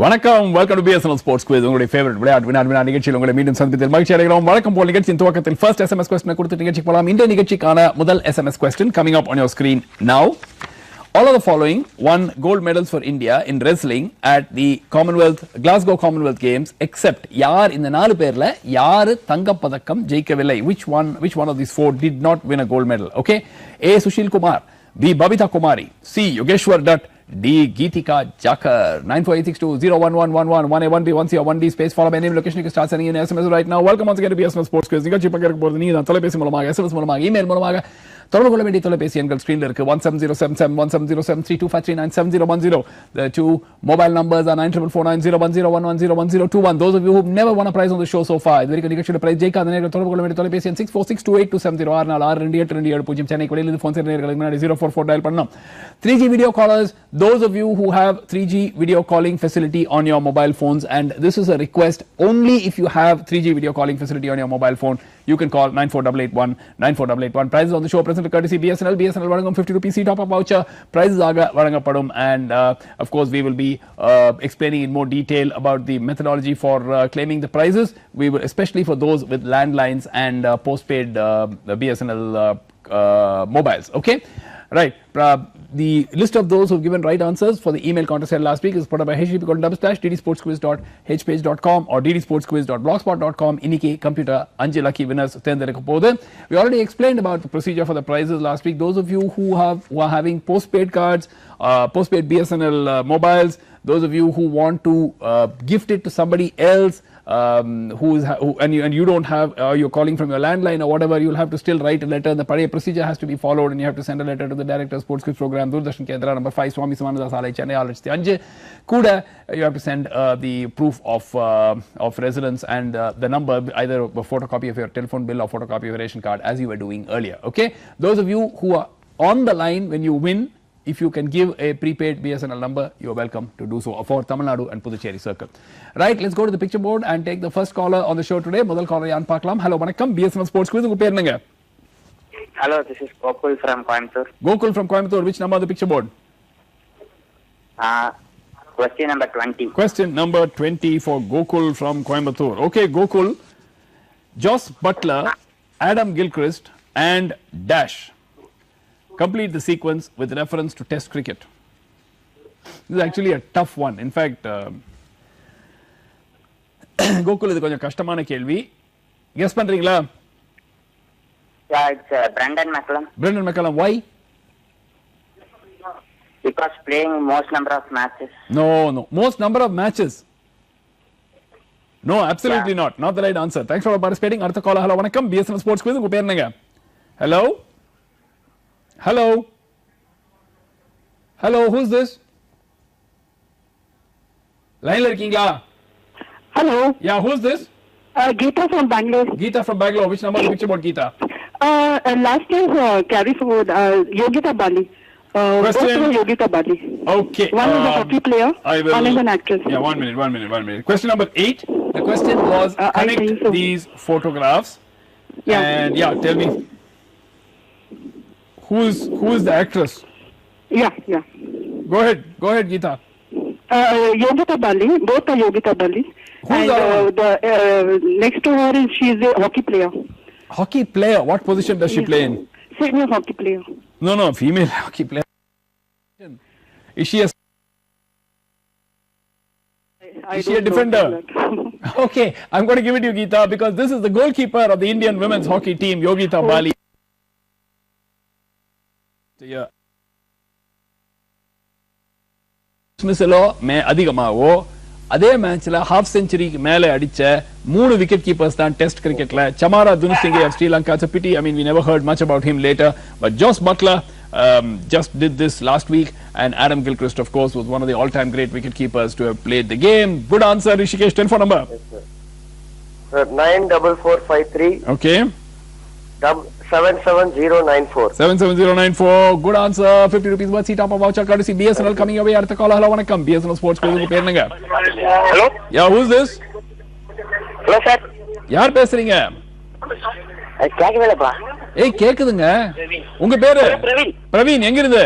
வணக்கம், welcome to BSNL sports quiz. உங்களுடைய favourite விளையாட்டு நிகழ்ச்சியில் உங்களை மீண்டும் சந்திப்பதில் மகிழ்ச்சி அடைகிறோம். வழக்கம் போல் நிகழ்ச்சியின் துவக்கத்தில் ஃபர்ஸ்ட் SMS கொஸ்டினை கொடுத்து நிகழ்ச்சிக்கு போகலாம். இந்த நிகழ்ச்சிக்கான முதல் SMS question coming up on your screen now. All of the following won gold medals for India in wrestling at the Glasgow Commonwealth Games except யார் இந்த நாலு பேர்ல யாரு தங்கப் பதக்கம் ஜெயிக்கவில்லை? Which one of these four did not win a gold medal? Okay, A. Sushil Kumar, B. Babita Kumari, C. Yogeshwar Dutt, D. Geetika Jakar. 9486201111 1A 1B 1C or 1D space follow by name location. You can start sending in SMS right now. Welcome once again to BSNL Sports Quiz. நிகழ்ச்சி பங்கேற்க போறது நீங்க தான். தொலைபேசி மூலமாக, SMS மூலமாக, email மூலமாக தொடர்பு கொள்ள வேண்டிய தொலைபேசி எண்கள் ஸ்கிரீன்ல இருக்கு. 170771707325397010. The two mobile numbers are 94490110110121. Those of you who never won a prize on the show so far, இதுவரைக்கும் நிகழ்ச்சியோட பிரைஸ் ஜெயிக்காத நேயர்கள் தொடர்பு கொள்ள வேண்டிய தொலைபேசி எண் 64628270646287 சென்னை கொடியில் ஃபோன் செய்ய நேயர்களுக்கு முன்னாடி 044 டயல் பண்ணணும். 3G video callers, those of you who have 3G video calling facility on your mobile phones, and this is a request only if you have 3G video calling facility on your mobile phone, you can call 94881 prizes on the show present courtesy BSNL வழங்கும் 50 rupees top up voucher prizes ஆக வழங்கப்படும். And of course we will be explaining in more detail about the methodology for claiming the prizes. We will, especially for those with landlines and postpaid BSNL mobiles. Okay, right. The list of those who have given right answers for the email contest held last week is put up by http://ddsportsquiz.hpage.com or ddsportsquiz.blogspot.com. Iniki computer 5 lucky winners தேர்ந்தெடுக்க போகுது. We already explained about the procedure for the prizes last week. Those of you who are having postpaid cards, postpaid BSNL mobiles, those of you who want to gift it to somebody else, and you don't have, you're calling from your landline or whatever, you'll have to still write a letter. The procedure has to be followed, and you have to send a letter to the director of sports quiz program, Doordarshan Kendra, number 5, Swami Samananda Salai, Chennai 6 kuda. You have to send the proof of residence and the number, either a photocopy of your telephone bill or photocopy of your ration card, as you were doing earlier. Okay, those of you who are on the line when you win, if you can give a prepaid BSNL number, you are welcome to do so for Tamil Nadu and Puducherry circle. Right, let's go to the picture board and take the first caller on the show today. Modal caller yan paakalam. Hello, vanakkam, BSNL Sports Quiz. Unga per enanga? Hello, this is Gokul from Coimbatore. Gokul from Coimbatore. Which number on the picture board? Question number 20. Question number 20 for Gokul from Coimbatore. Okay, Gokul, Jos Buttler, Adam Gilchrist and Dash. Complete the sequence with reference to Test cricket. This is actually a tough one. In fact, Gokul, இது கொஞ்சம் கஷ்டமான கேள்வி. Guess பண்றீங்களா? Yeah, it's Brendan McCullum. Brendan McCullum. Why? Because playing most number of matches. No. Most number of matches. No, absolutely not. Not the right answer. Thanks for participating. அடுத்த caller. Hello, வணக்கம். BSNL Sports Quiz. உங்க பேர் என்னங்க? Hello? Hello, who's this? Line la irkeenga? Hello. Yeah, who's this? Geeta from Bangalore. Geeta from Bangalore. Which number on the picture board, Geeta? Last year carry forward Yogita Bali. Question. Yogita Bali. Okay. One is a hockey player. One is an actress. Yeah, one minute. Question number 8. The question was connect these photographs. Yeah. And yeah, tell me. Who is the actress? Yeah. Go ahead, Geeta. Yogita Bali. Both are Yogita Bali. Who's the next to her is she's a hockey player. Hockey player. What position does she play in? Senior hockey player. No, female hockey player. Is she a defender? Okay, I'm going to give it to you, Geeta, because this is the goalkeeper of the Indian women's hockey team, Yogita Bali. மிஸ்ஸலோ அதிகமாகவோ அதே மேட்ச்ல half செஞ்சுரிக்கு மேல அடிச்ச 3 wicket keepers தான் test கிரிக்கெட்ல. Chamara Dunusinghe of Sri Lanka. It's a pity. I mean, we never heard much about him later. But Jos Buttler just did this last week, and Adam Gilchrist, of course, was one of the all-time great wicket keepers to have played the game. Good answer, Rishikesh. Telephone number? Yes, sir. 94453. Okay. 77094. 77094. Good answer. 50 rupees worth seat top of voucher courtesy BSNL coming away. அடுத்த caller. Hello, வணக்கம். BSNL Sports Quiz. உங்க பேர் என்னங்க? Hello? Yeah, who's this? Hello, sir. யார் பேசுறீங்க? கேட்கவேலப்பா. ஏய் கேக்குதுங்க. உங்க பேரு? பிரவீன். எங்க இருந்து?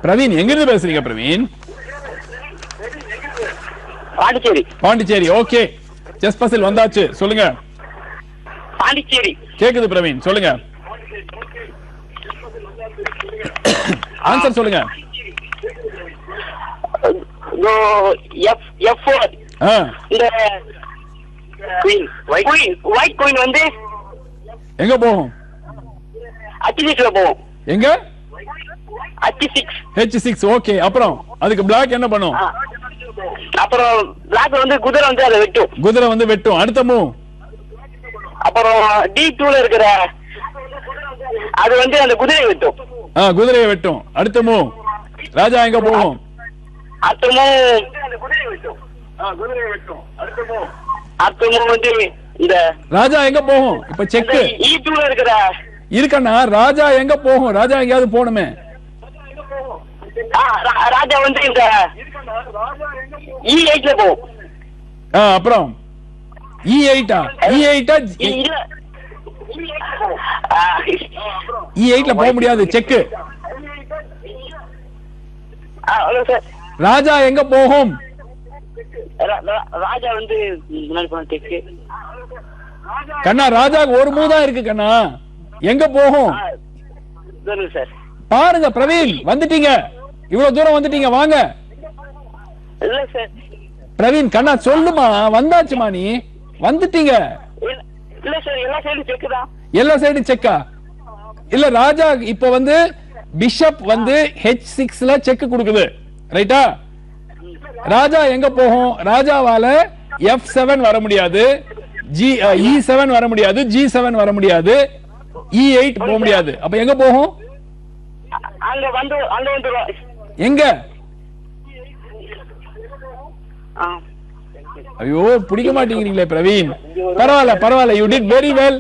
பிரவீன் எங்க இருந்து பேசுறீங்க பிரவீன்? பாண்டிச்சேரி. பாண்டிச்சேரி. ஓகே, செஸ் பசில் வந்தாச்சு, சொல்லுங்க. பாண்டிச்சேரி. கேக்குது பிரவீன், சொல்லுங்க. ஆன்சர் சொல்லுங்க. F4. இந்த ஒயிட் கோயின் வந்து எங்க போகும்? H6ல போகும். எங்க? H6. H6. ஓகே, அப்புறம் அதுக்கு பிளாக் என்ன பண்ணும்? அப்புறம் பிளாக் வந்து குதிரை வந்து அதை வெட்டும். குதிரை வந்து வெட்டும். அடுத்த மூவ். அப்புறம் D2ல இருக்கிற அது வந்து அந்த குதிரையை வெட்டும். குதிரையை வெட்டும். அடுத்த மூவ். ராஜா எங்க போகும்? அடுத்த மூவ் அந்த குதிரையை வெட்டும். குதிரையை வெட்டும். அடுத்த மூவ் வந்து இந்த ராஜா எங்க போகும்? இப்ப செக். E2ல இருக்கிற இருக்கண்ணா, ராஜா எங்க போகும்? ராஜா எங்கயாவது போணுமே. ராஜா வந்து இந்த E8ல போகும். அப்புறம் E8 E8ல போக முடியாது. செக். Hello sir. ராஜா எங்க போகும்? ராஜா வந்து முன்னாடி போன செக். கண்ணா, ராஜாக்கு ஒரு மூவ் தான் இருக்கு கண்ணா. எங்க போகும்? சார் பாருங்க பிரவீன், வந்துட்டீங்க. இவ்வளவு தூரம் வந்துட்டீங்க, வாங்க. இல்ல சார். பிரவீன் கண்ணா சொல்லுமா, வந்தாச்சுமா, நீ வந்துட்டீங்க. இல்ல சார், எல்லா சைடும் செக் தான். எல்லா சைடும் செக்கா? இல்ல, ராஜா இப்ப வந்து பிஷப் வந்து H6ல செக் கொடுக்குது, ரைட்டா? ராஜா எங்க போகும்? ராஜாவால F7 வர முடியாது, E7 வர முடியாது, G7 வர முடியாது, E8 போக முடியாது. அப்ப எங்க போகும்? அங்க வந்து எங்க? ஐயோ, பிடிக்க மாட்டேங்கிறீங்களே பிரவீன். பரவாயில்ல, யூ டிட் வெரி வெல்.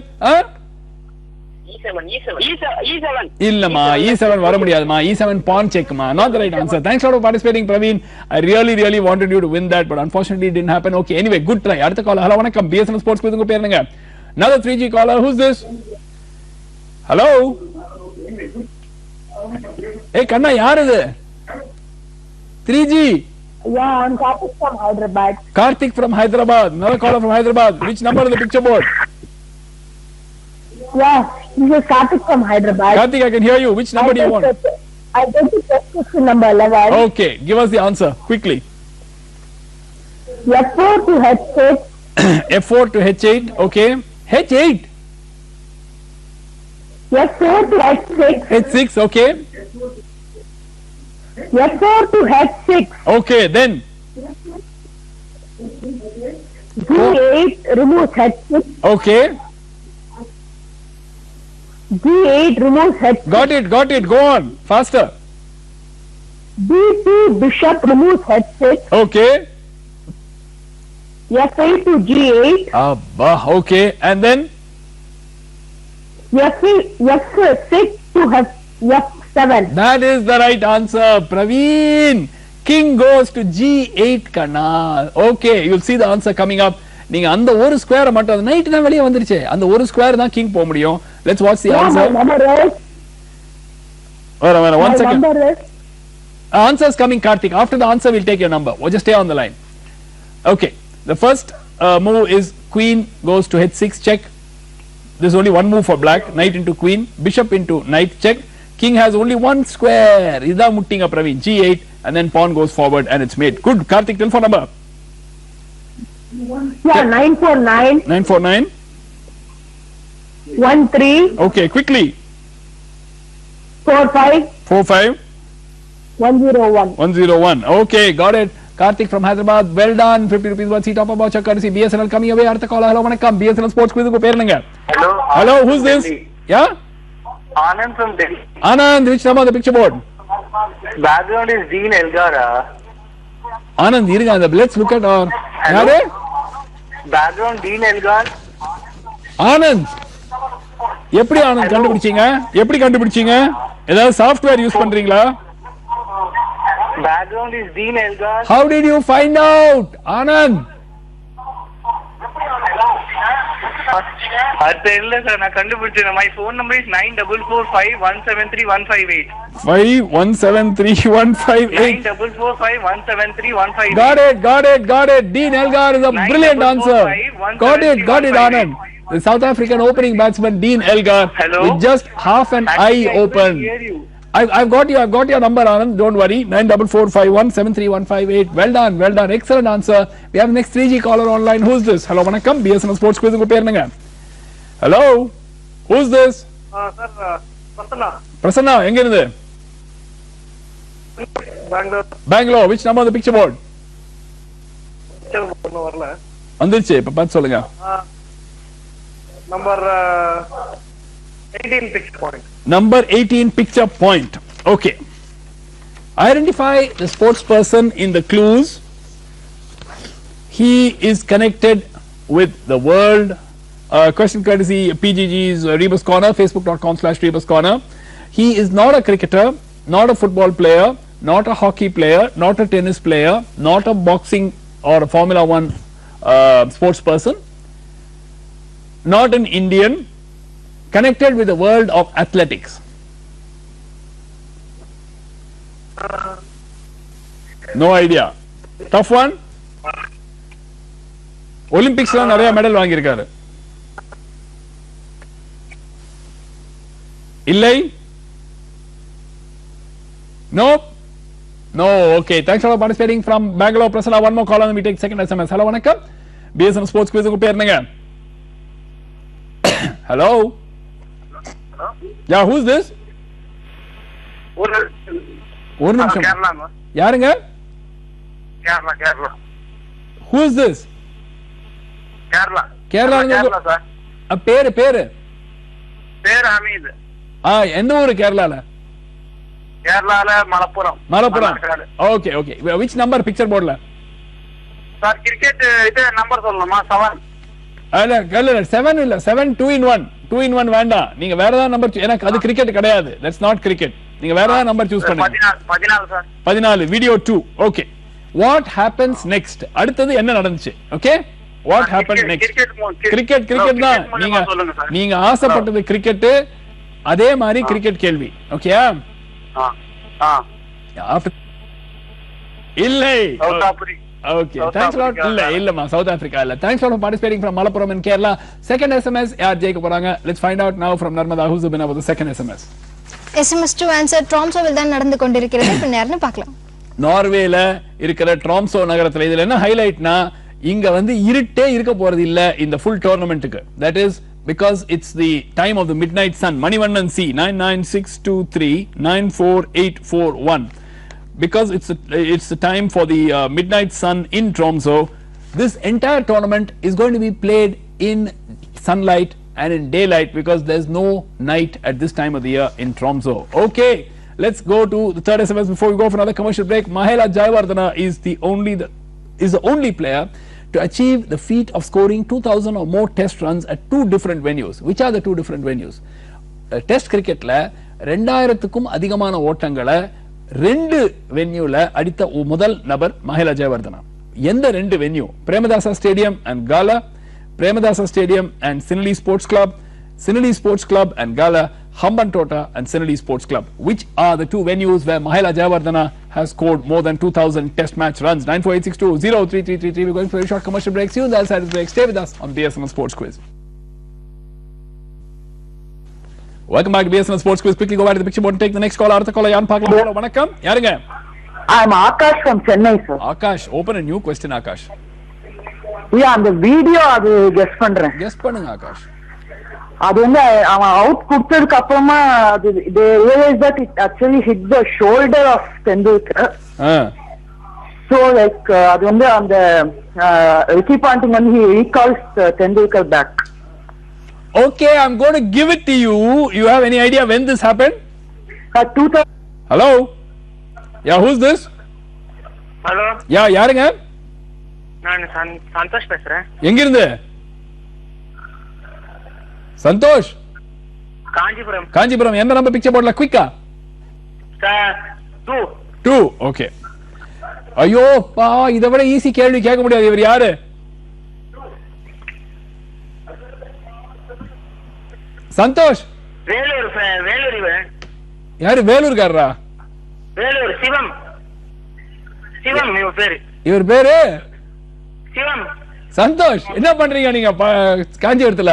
இல்லம்மா, E7 வர முடியாதுமா. E7 pawn check ma, not the right answer. Thanks a lot for participating Praveen. I really wanted you to win that, but unfortunately it didn't happen. Okay, anyway, good try. அடுத்த collar. Hello, வணக்கம். BSNL Sports quiz உங்க பேர் என்னங்க? Another 3G caller. Who's this? Hello. Hey கண்ணா, யார் இது? 3G. Yeah, I'm Karthik from Hyderabad. Karthik from Hyderabad. Another caller from Hyderabad. Which number on the picture board? Yeah, this is Karthik from Hyderabad. Karthik, I can hear you. Which number do you want? I get the test question number 11. Okay, give us the answer quickly. F4 to H6. F4 to H8. Okay. H8. F4 to H6. H6. Okay. F4 to H6. Okay. Then G8 removes H6. okay. G8 removes H6. Got it. Go on. Faster. D2 bishop removes H6. Okay. F8 to G8. Okay. And then F6 to F7. that is the right answer. Praveen. King goes to G8 kana. Okay. You'll see the answer coming up. நீங்க அந்த ஒரு square மட்டும் night தான் வெளியே வந்துருச்சு. அந்த ஒரு square தான் கிங் போக முடியும். Let's watch the answer. Wait, 1 second. Answer is coming, Karthik. After the answer, we'll take your number. Or just stay on the line. Okay. The first move is queen goes to H6 check. There's only one move for black. Knight into queen. Bishop into knight check. King has only one square. Idha muttinga Praveen. G8 and then pawn goes forward and it's made. Good. Karthik, telephone number. Yeah, 949. 949. 13. Okay, quickly. 45. 45. 101. 101. Okay, got it. Karthik from Hyderabad. Well done. 50 rupees worth seat up about your courtesy. BSNL coming away. Artha caller. Hello, vanakkam. BSNL Sports quiz ko per nanga. Hello, who's this? Yeah? Anand from Delhi. Anand, which number on the picture board? Background is Dean Elgara. Anand, irunga. Let's look at our. Yaare? Background Dean Elgar. Anand. எப்படி ஆனந்த் கண்டுபிடிச்சீங்க? ஏதாவது software use பண்றீங்களா? Background is Dean Elgar. How did you find out, Anand? அது தெரியல sir, நான் கண்டுபிடிச்சேன். My phone number is 9445173158. 5173-158. 9445173158. Got it. Dean Elgar is a brilliant answer. Got it, Anand. The South African opening batsman Dean Elgar. Hello? With just half an eye open. I've got your number, Anand. Don't worry. 9445173158. Well done. Excellent answer. We have next 3G caller online. Who's this? Hello, vanakkam. BSNL Sports Quiz ku per enga. Hello. Who's this? Sir, Prasanna, enga irundhu? Bangalore. Which number on the picture board? வந்துருச்சு, இப்ப பார்த்து சொல்லுங்க. Number 18 picture point. Number 18 picture point. Okay. Identify the sports person in the clues. He is connected with the world. Question courtesy PGG's Rebus Corner, facebook.com/Rebus Corner. He is not a cricketer, not a football player, not a hockey player, not a tennis player, not a boxing or a Formula 1 sports person, not an Indian, connected with the world of athletics. No idea. Tough one. Olympics la nariya medal vaangirukkaru. Illai? No. Okay. Thanks for participating from Bangalore. Prasanna, one more call and we take second SMS. Hello, vanakkam. BSNL Sports Quiz ku per enga. Hello. Yeah, who's this? ஒரு நிமிஷம். யாருங்க? Kerala. Who is this? Kerala sir. பேரு பேர் ஹமீத். எந்த ஊரு கேரளால? கேரளால Malappuram. Okay. Which number picture boardல? சார் கிரிக்கெட் இது நம்பர் சொல்லணுமா? 7. இல்ல 7 இல்ல 7 2 in 1. 2 in 1 வேண்டாம். நீங்க வேற ஏதாவது நம்பர், எனக்கு அது கிரிக்கெட் கிடையாது. That's not cricket. நீங்க வேற ஏதாவது நம்பர் சூஸ் பண்ணுங்க. 14 sir. 14 video 2. Okay. What happens next? அடுத்து என்ன நடந்துச்சு? Okay? What happened next? Cricket தான். நீங்க ஆசைப்பட்டது கிரிக்கெட், அதே மாதிரி கிரிக்கெட் கேள்வி. ஓகேயா? இல்லை. Okay, thanks a lot. இல்லம்மா, South Africa இல்ல. Thanks for participating from Malappuram in Kerala. Second SMS யார் ஜெயிக்க போறாங்க? Let's find out now from Narmada, who's the winner of the second SMS. SMS to answer ட்ராம்சோவில் தான் நடந்து கொண்டிருக்கிறது. இப்ப நேரன்னு பார்க்கலாம். நார்வேல இருக்கிற ட்ராம்சோ நகரத்துல இதுல என்ன ஹைலைட்னா, இங்க வந்து இருட்டே இருக்க போறது இல்ல இந்த full டோர்னமெண்ட்டுக்கு. That is because it's the time of the midnight sun. Manivannan C 9962394841. Because it's the time for the midnight sun in Tromso. This entire tournament is going to be played in sunlight and in daylight because there's no night at this time of the year in Tromso. Okay, let's go to the third SMS before we go for another commercial break. Mahela Jayawardena is the only player to achieve the feat of scoring 2000 or more test runs at two different venues. Which are the two different venues? Test cricket la 2000க்கும் அதிகமான ஓட்டங்களை ரெண்டு வென்யூல அடித்த முதல் நபர் மஹேலா ஜெயவர்தனா. எந்த ரெண்டு venue? Premadasa stadium and Galle, Premadasa stadium and Sinhalese sports club, Sinhalese sports club and Galle, Hambantota and Sinhalese Sports Club. Which are the two venues where Mahela Jayawardena has scored more than 2000 test match runs? 9486203333. We're going for a short commercial break. See you on the other side of the break. Stay with us on BSNL Sports Quiz. Welcome back to BSNL Sports Quiz. Quickly go back to the picture board and take the next call. Artha caller, Yan Pakla. Hello, vanakkam. Yarunga? I'm Akash from Chennai, sir. Akash, open a new question, Akash. Yeah, அந்த video அது guess பண்றேன். Guess பண்ணுங்க Akash. அது வந்து அவன் out கொடுத்ததுக்கு அப்புறமா அது they realized that it actually hit the shoulder of Tendulkar. So like அது வந்து அந்த Ricky Ponting when he recalls Tendulkar back. Okay, I'm going to give it to you. You have any idea when this happened? 2000. Hello? Yeah, who's this? Hello? Yeah, யாருங்க? நான் சந்தோஷ் பேசுறேன். எங்க இருந்து? சந்தோஷ்? காஞ்சிபுரம். என்ன number picture போர்ட்ல குயிக்கா? 2. ஓகே. ஐயோ பா, இதை விட ஈஸி கேள்வி கேட்க முடியாது. இவர் யாரு? சந்தோஷ். வேலூர் வேலூர் இவன். யாரு வேலூர்காரரா? வேலூர் சிவம். சிவம் இவர் பேரு. இவர் பேரு சிவம். சந்தோஷ். என்ன பண்றீங்க நீங்க காஞ்சிபுரத்துல?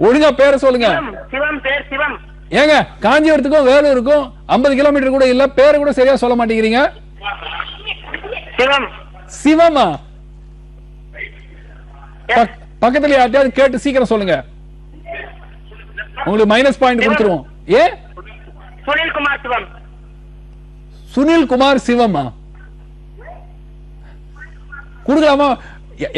ஒழுங்கா பேரை சொல்லுங்க. சிவம் பேர் சிவம். ஏங்க காஞ்சிபுரத்துக்கும் வேலூருக்கும் 50 கிலோமீட்டர் கூட இல்ல, பேரு கூட சரியா சொல்ல மாட்டேங்கிறீங்க. சிவம். சிவமா? பக்கத்துல யார்ட்டையாவது கேட்டு சீக்கிரம் சொல்லுங்க, உங்களுக்கு மைனஸ் பாயிண்ட் கொடுத்துருவோம். ஏ சுனில் குமார் சிவம். சுனில் குமார் சிவமா? கொடுக்கலாமா?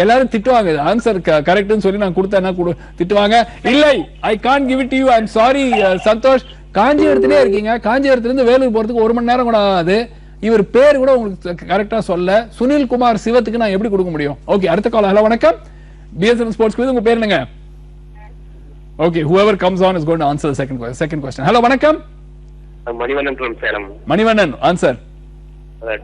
எல்லாரும் திட்டுவாங்க ஆன்சர் கரெக்ட்னு சொல்லி நான் கொடுத்தேன்னா திட்டுவாங்க. இல்லை, I can't give it to you. I am sorry Santhosh. காஞ்சிபுரத்திலே இருக்கீங்க, காஞ்சிபுரத்துல இருந்து வேலூர் போறதுக்கு 1 மணி நேரம் கூட ஆகாது. இவர் பேர் கூட உங்களுக்கு கரெக்டா சொல்ல. சுனில் குமார் சிவத்துக்கு நான் எப்படி கொடுக்க முடியும்? ஓகே, அடுத்த கால். ஹலோ வணக்கம், பிஎஸ்என் ஸ்போர்ட்ஸ் குவிஸ். உங்க பேர் என்னங்க? Okay, whoever comes on is going to answer the second question. Hello வணக்கம். Manivannan from Salem. Manivannan, answer.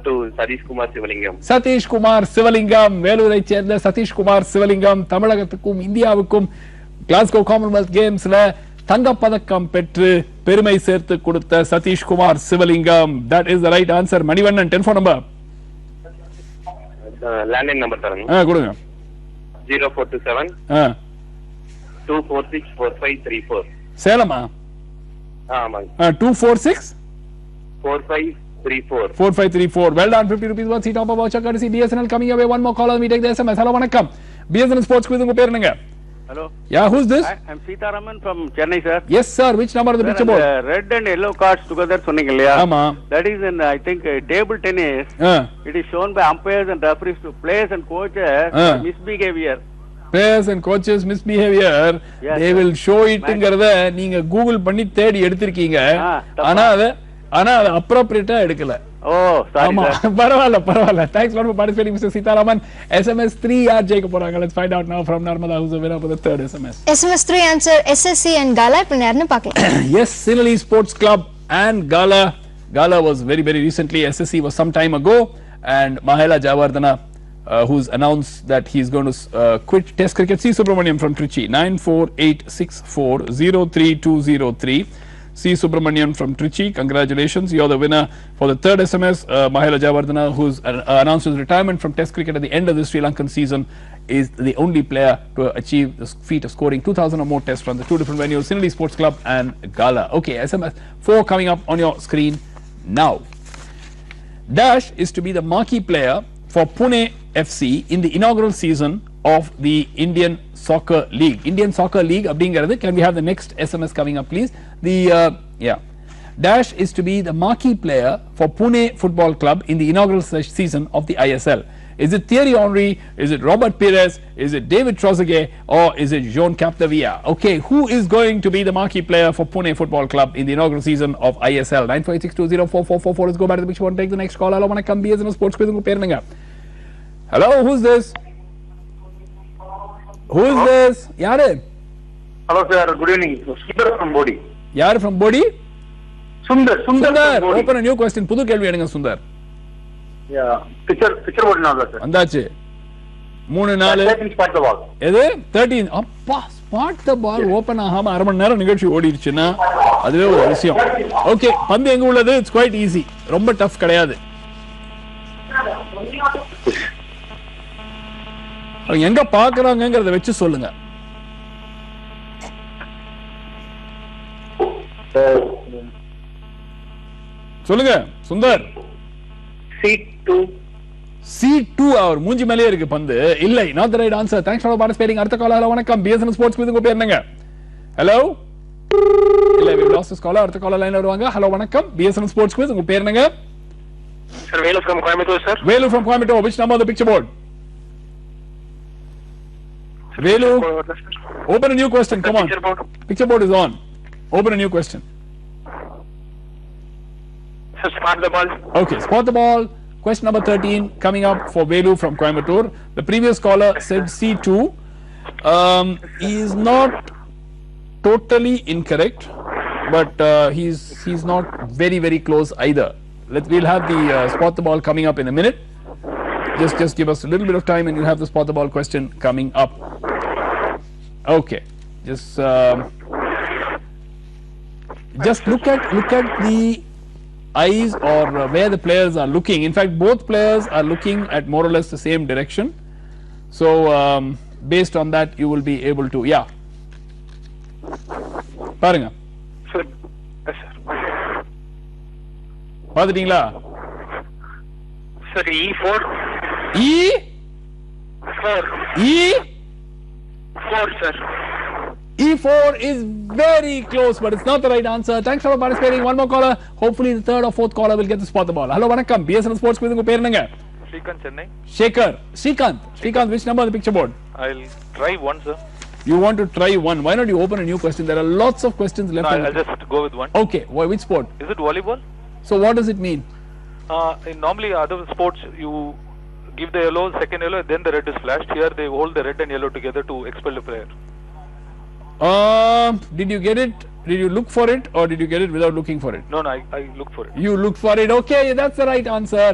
to Sathish Kumar Sivalingam. Sathish Kumar Sivalingam, வேலூரை சேர்ந்த சதீஷ் குமார் சிவலிங்கம் தமிழகத்துக்கும் இந்தியாவுக்கும் கிளாஸ்கோ காமன்வெல்த் கேம்ஸ்ல தங்கப்பதக்கம் பெற்று பெருமை சேர்த்து கொடுத்த Sathish Kumar Sivalingam. That is the right answer. Manivannan, telephone number. Landline number தரங்க. கொடுங்க. 0427 2464534. சேலமா? ஆமாங்க. 246 4534. 4534. Well done. 50 rupees worth seat of voucher courtesy BSNL. Coming away one more caller. We take the SMS. Hello வணக்கம், BSNL Sports Quiz. உங்க பேர் என்னங்க? Hello. Yeah, who's this? I'm Sitaraman from Chennai, sir. Yes sir. Which number of the picture board? Red and yellow cards together சொன்னீங்க இல்லையா? ஆமா. That is in I think table tennis. It is shown by umpires and referees to players and coaches misbehavior. Players and coaches misbehavior. Yes, they will show itங்கறத நீங்க Google பண்ணி தேடி எடுத்துர்க்கீங்க. ஆனா அது அப்ரோப்ரியேட்டா எடுக்கல. Oh, sorry sir. பரவாயில்ல. Thanks a lot for participating, Mr. Sitaraman. SMS 3 யார் ஜெயிக்க போறாங்க? Let's find out now from Narmada, who's the winner for the third SMS. SMS 3 answer SSC and Gala. இப்ப நேர்னு பார்க்கலாம். Yes, Sinhalese Sports Club and Gala. Gala was very recently. SSC was some time ago, and Mahela Jayawardena who's announced that he's going to quit Test cricket. C. Subramaniam from Trichy, 9486403203. C. Subramanian from Trichy, congratulations, you're the winner for the third SMS. Mahela Jayawardena, who's announced his retirement from Test cricket at the end of the Sri Lankan season, is the only player to achieve the feat of scoring 2,000 or more Test runs at 2 different venues, Sinhalese Sports Club and Gala. Okay, SMS 4 coming up on your screen now. Dash is to be the marquee player for Pune FC in the inaugural season of the Indian Soccer League. Indian Soccer League அப்படிங்கிறது, can we have the next SMS coming up please? Dash is to be the marquee player for Pune Football Club in the inaugural season of the ISL. Is it Thierry Henry? Is it Robert Pires? Is it David Trezeguet? Or is it Jean Capdevila? Okay, who is going to be the marquee player for Pune Football Club in the inaugural season of ISL? 95862044444. Let's go back to the picture and take the next call. Hello, வணக்கம், BSNL Sports Quiz. உங்க பேர் என்னங்க? Hello, who's this? Who is this? யாரு? Hello sir, good evening. Sundar from Bodi. யாரு from Bodi? Sundar. Open a new question. புது கேள்வி எடுங்க Sundar. Yeah, picture board now sir. வந்தாச்சு. 3 4 spot the ball. எது 13? அப்பா, ஸ்பாட் த பால் ஓபன் ஆகாம அரை மணி நேரம் நிகழ்ச்சி ஓடிடுச்சுன்னா அதுவே ஒரு விஷயம். ஓகே, பந்து எங்க உள்ளது? இட்ஸ் குவைட் ஈஸி, ரொம்ப டஃப் கிடையாது. எங்க பாக்குறாங்கங்கறத வெச்சு சொல்லுங்க. சொல்லுங்க சுந்தர். C2 அவர் மூஞ்சி மேலே இருக்கு பந்து. இல்லை, not the right answer. Thanks for participating. அடுத்த காலர். ஹலோ வணக்கம், BSNL Sports Quiz. உங்க பேர் என்னங்க? ஹலோ. இல்ல, we lost this caller. அடுத்த காலர் லைன்ல வருவாங்க. ஹலோ வணக்கம், BSNL Sports Quiz. உங்க பேர் என்னங்க? Sir, Velu from Coimbatore sir. Velu from Coimbatore. Which number on the picture board? Velu, open a new question. Come on. Picture board is on. Open a new question. Sir, spot the ball. Okay, spot the ball. Question number 13 coming up for Velu from Coimbatore. The previous caller said C2. He is not totally incorrect, but he's not very close either. We'll have the spot the ball coming up in a minute. Just give us a little bit of time and you'll have the spot the ball question coming up. Okay, just look at the eyes or where the players are looking. In fact, both players are looking at more or less the same direction. So based on that, you will be able to, yeah. பாருங்க. Sir. Yes, sir. பாத்துட்டீங்களா? Sir, E4. E4, sir. E4 is very close, but it's not the right answer. Thanks for participating. One more caller. Hopefully the third or fourth caller will get to spot the ball. Hello, vanakkam. BSNL Sports Quiz. Unga per enanga? Srikanth, Chennai. Srikanth, which number on the picture board? I'll try one, sir. You want to try one. Why not you open a new question? There are lots of questions left. No, I'll just go with one. Okay, which sport? Is it volleyball? So what does it mean? In normally other sports, you give the yellow, second yellow, then the red is flashed. Here they hold the red and yellow together to expel the player. Did you get it? Did you look for it, or did you get it without looking for it? No, I look for it. You looked for it. Okay, that's the right answer.